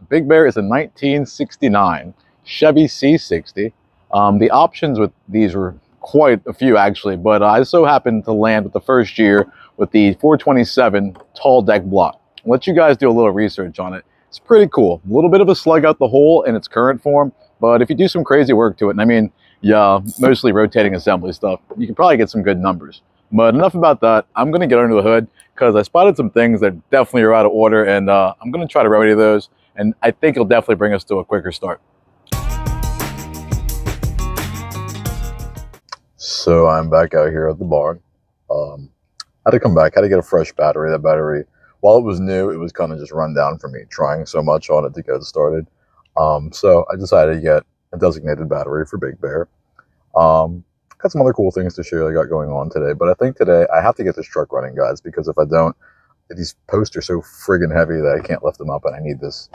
Big Bear is a 1969 Chevy C60. The options with these were quite a few actually, but I so happened to land with the first year with the 427 tall deck block. I'll let you guys do a little research on it. It's pretty cool. A little bit of a slug out the hole in its current form, but if you do some crazy work to it, and I mean, yeah, mostly rotating assembly stuff, you can probably get some good numbers. But enough about that. I'm going to get under the hood because I spotted some things that definitely are out of order, and I'm going to try to remedy those, and I think it'll definitely bring us to a quicker start. So I'm back out here at the barn. Had to come back, had to get a fresh battery. That battery, while it was new, it was kind of just run down for me, trying so much on it to get it started. So I decided to get a designated battery for Big Bear. Got some other cool things to show you I got going on today, but I think today I have to get this truck running, guys, because if I don't, these posts are so friggin' heavy that I can't lift them up, and I need this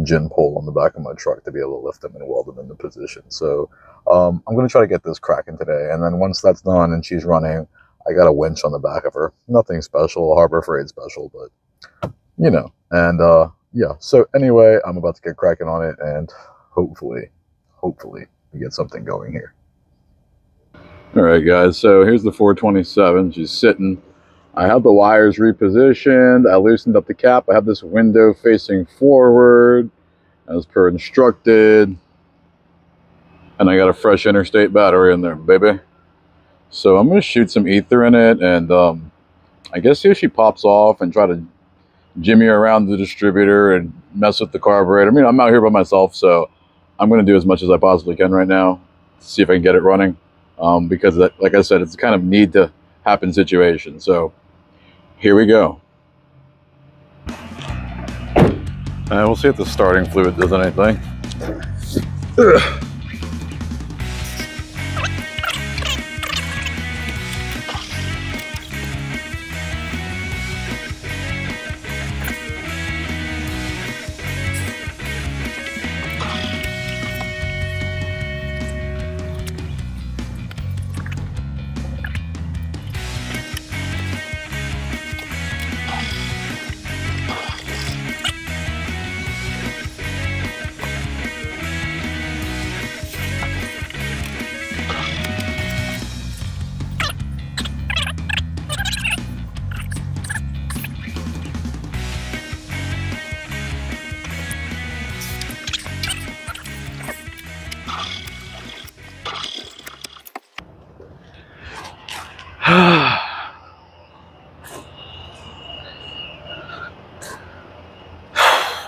gin pole on the back of my truck to be able to lift them and weld them into position. So I'm going to try to get this cracking today, and then once that's done and she's running, I got a winch on the back of her. Nothing special, Harbor Freight special, but you know. And yeah, so anyway, I'm about to get cracking on it, and hopefully we get something going here. All right, guys, so here's the 427. She's sitting. I have the wires repositioned. I loosened up the cap. I have this window facing forward as per instructed. And I got a fresh interstate battery in there, baby. So I'm going to shoot some ether in it, and I guess see if she pops off and try to jimmy around the distributor and mess with the carburetor. I mean, I'm out here by myself, so I'm going to do as much as I possibly can right now to see if I can get it running. Because like I said, it's a kind of need to happen situation. So here we go. And we'll see if the starting fluid does anything. Ugh.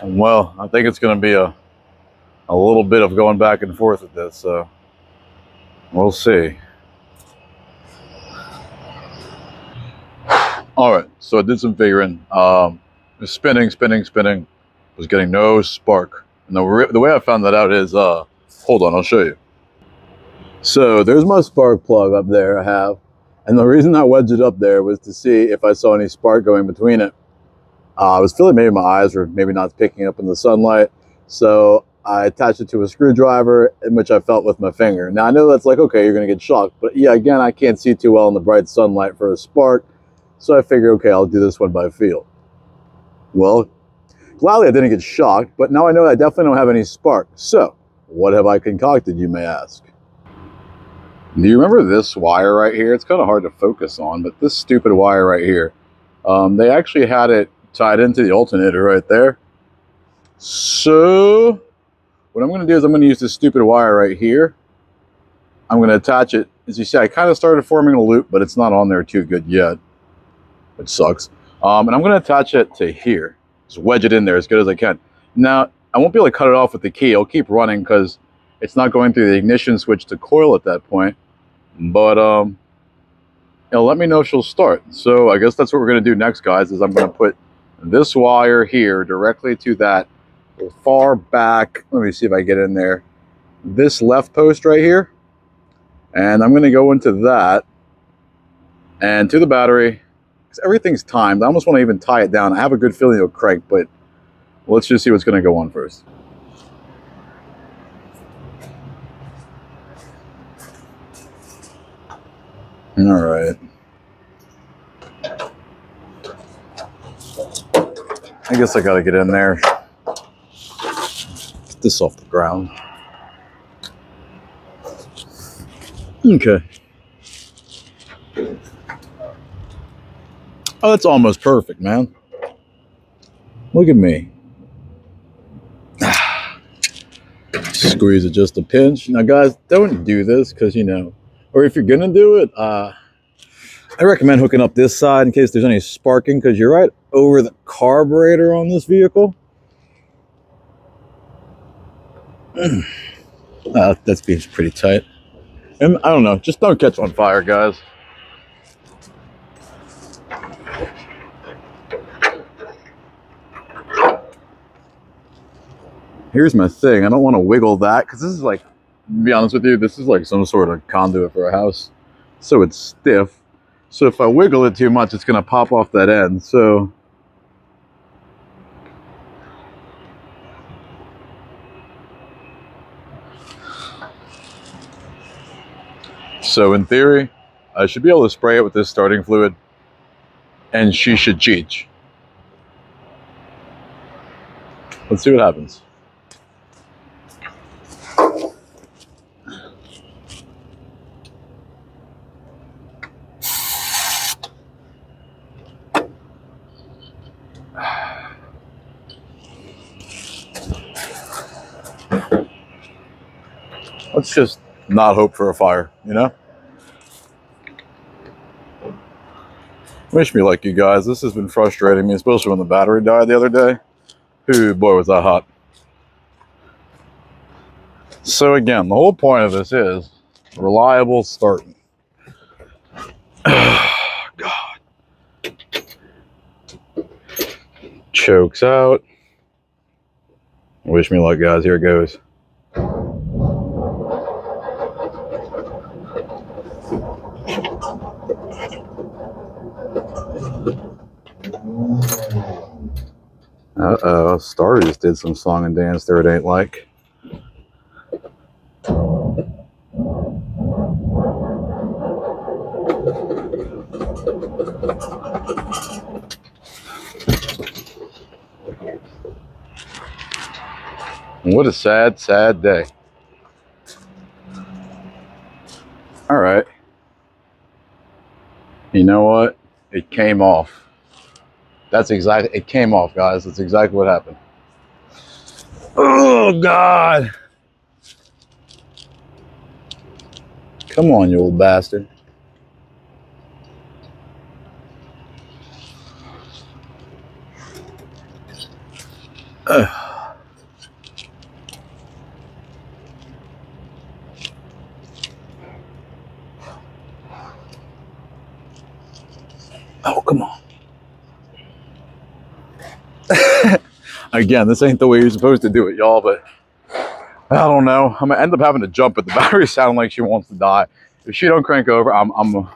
Well, I think it's going to be a little bit of going back and forth with this, so we'll see. All right, so I did some figuring. Spinning, was getting no spark. And the way I found that out is, hold on, I'll show you. So there's my spark plug up there I have. And the reason I wedged it up there was to see if I saw any spark going between it. I was feeling maybe my eyes were maybe not picking up in the sunlight. So I attached it to a screwdriver, in which I felt with my finger. Now I know that's like, okay, you're gonna get shocked. But yeah, again, I can't see too well in the bright sunlight for a spark. So I figured, okay, I'll do this one by feel. Well, gladly I didn't get shocked, but now I know I definitely don't have any spark. So what have I concocted, you may ask? Do you remember this wire right here? It's kind of hard to focus on, but this stupid wire right here, they actually had it tied into the alternator right there. So what I'm going to do is I'm going to use this stupid wire right here. I'm going to attach it. As you see, I kind of started forming a loop, but it's not on there too good yet, which sucks. And I'm going to attach it to here. Just wedge it in there as good as I can. Now, I won't be able to cut it off with the key. It'll keep running because it's not going through the ignition switch to coil at that point. But it'll let me know if she'll start. So I guess that's what we're going to do next, guys, is I'm going to put this wire here directly to that far back. Let me see if I get in there. This left post right here. And I'm going to go into that and to the battery. Because everything's timed. I almost want to even tie it down. I have a good feeling it'll crank, but let's just see what's going to go on first. All right. I guess I got to get in there. Get this off the ground. Okay. Oh, that's almost perfect, man. Look at me. Squeeze it just a pinch. Now, guys, don't do this because, you know, or if you're going to do it, I recommend hooking up this side in case there's any sparking, because you're right over the carburetor on this vehicle. That's being pretty tight. And I don't know, just don't catch on fire, guys. Here's my thing. I don't want to wiggle that because this is like, to be honest with you, this is like some sort of conduit for a house. So it's stiff. So if I wiggle it too much, it's going to pop off that end. So in theory, I should be able to spray it with this starting fluid and she should cheech. Let's see what happens. Let's just not hope for a fire, you know? Wish me luck, you guys. This has been frustrating me, especially when the battery died the other day. Ooh, boy, was that hot. So again, the whole point of this is reliable starting. God. Chokes out. Wish me luck, guys. Here it goes. Uh-oh, Star just did some song and dance there, it ain't like. What a sad, sad day. All right. You know what? It came off. That's exactly, it came off, guys. That's exactly what happened. Oh, God. Come on, you old bastard. Oh, come on. Again, this ain't the way you're supposed to do it, y'all, but I don't know. I'm gonna end up having to jump it. The battery sounds like she wants to die. If she don't crank over, I'm gonna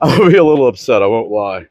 be a little upset, I won't lie.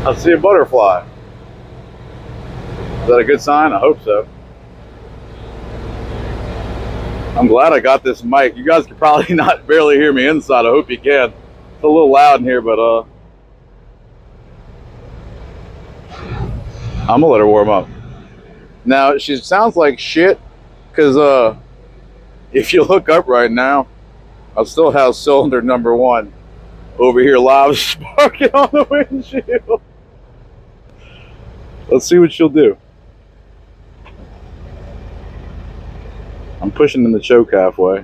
I see a butterfly. Is that a good sign? I hope so. I'm glad I got this mic. You guys can probably not barely hear me inside. I hope you can. It's a little loud in here, but I'm gonna let her warm up. Now, she sounds like shit, because if you look up right now, I still have cylinder number 1 over here live sparking on the windshield. Let's see what she'll do. I'm pushing in the choke halfway.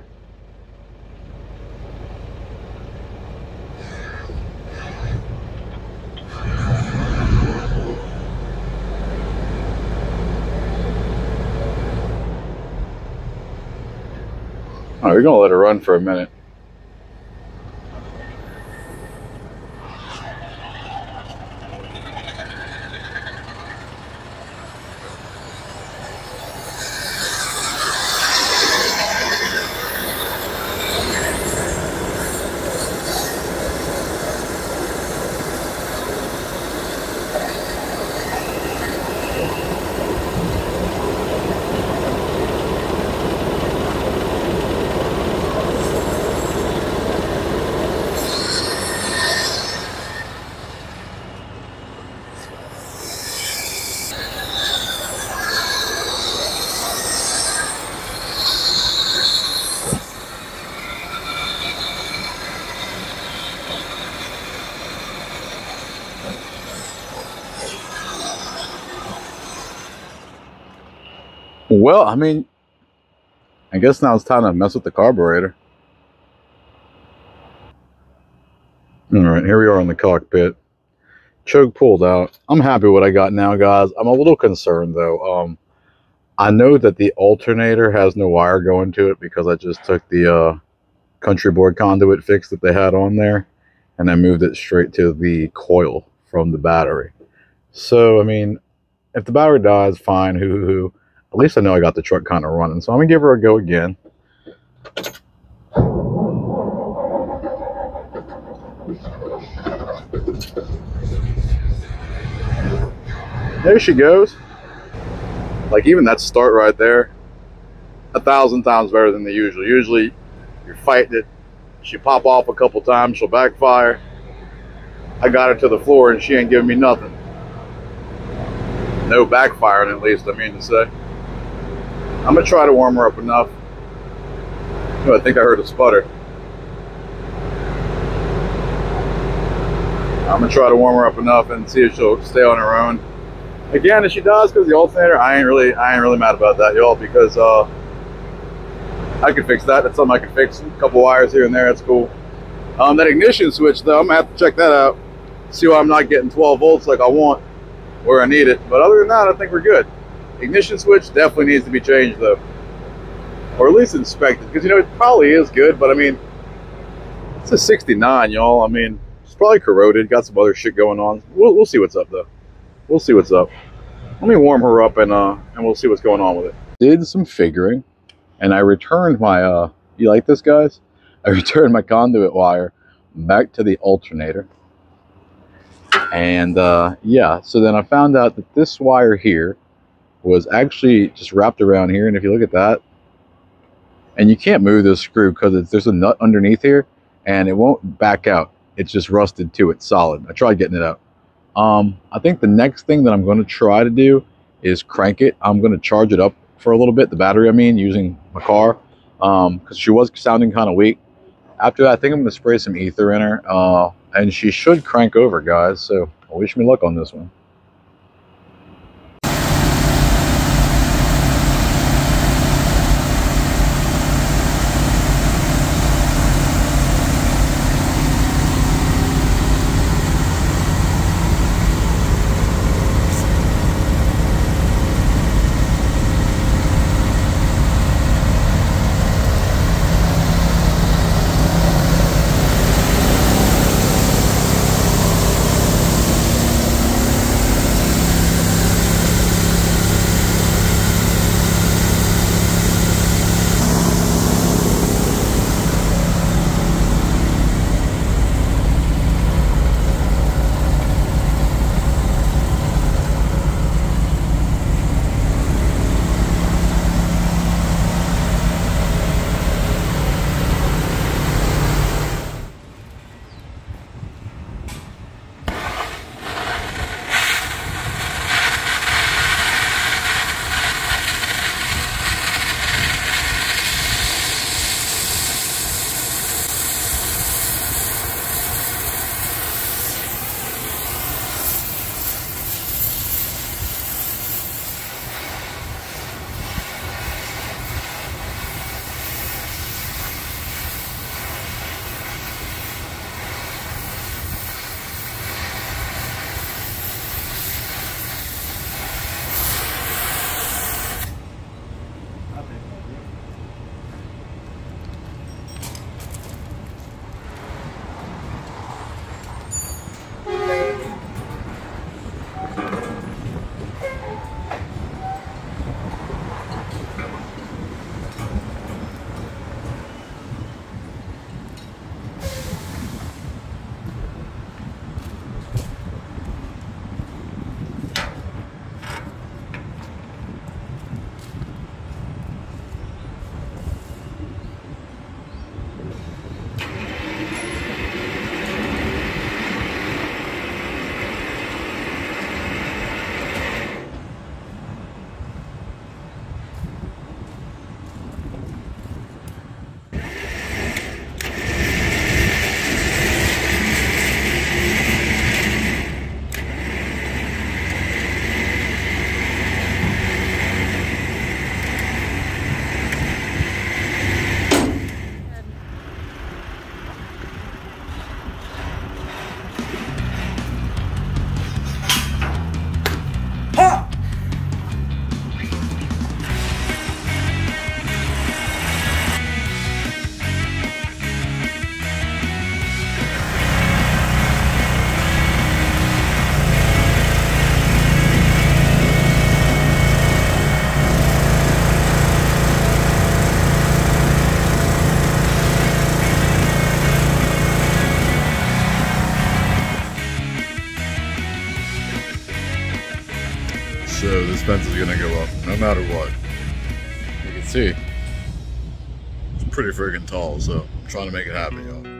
All right, we're gonna let it run for a minute. Well, I mean, I guess now it's time to mess with the carburetor. All right, here we are in the cockpit. Choke pulled out. I'm happy with what I got now, guys. I'm a little concerned though. I know that the alternator has no wire going to it because I just took the country board conduit fix that they had on there and I moved it straight to the coil from the battery. So, I mean, if the battery dies, fine, hoo-hoo-hoo. At least I know I got the truck kind of running. So I'm going to give her a go again. There she goes. Like, even that start right there, 1,000 times better than the usual. Usually, you're fighting it. She pop off a couple times, she'll backfire. I got her to the floor and she ain't giving me nothing. No backfiring, at least, I mean to say. I'm gonna try to warm her up enough. Oh, I think I heard a sputter. I'm gonna try to warm her up enough and see if she'll stay on her own. Again, if she does, because the alternator, I ain't really mad about that, y'all, because I can fix that. That's something I can fix. A couple wires here and there, that's cool. That ignition switch, though, I'm gonna have to check that out. See why I'm not getting 12 volts like I want, where I need it. But other than that, I think we're good. Ignition switch definitely needs to be changed, though, or at least inspected, because you know it probably is good, but I mean, it's a 69, y'all. I mean, it's probably corroded, got some other shit going on. We'll see what's up, though. We'll see what's up. Let me warm her up and we'll see what's going on with it. Did some figuring, and I returned my you like this, guys? I returned my conduit wire back to the alternator, and yeah. So then I found out that this wire here was actually just wrapped around here, and if you look at that, and you can't move this screw because there's a nut underneath here, and it won't back out. It's just rusted to it, solid. I tried getting it out. I think the next thing that I'm going to try to do is crank it. I'm going to charge it up for a little bit, the battery, I mean, using my car, because she was sounding kind of weak. After that, I think I'm going to spray some ether in her, and she should crank over, guys. So wish me luck on this one. gonna go up, no matter what. You can see, it's pretty friggin' tall, so I'm trying to make it happen, y'all.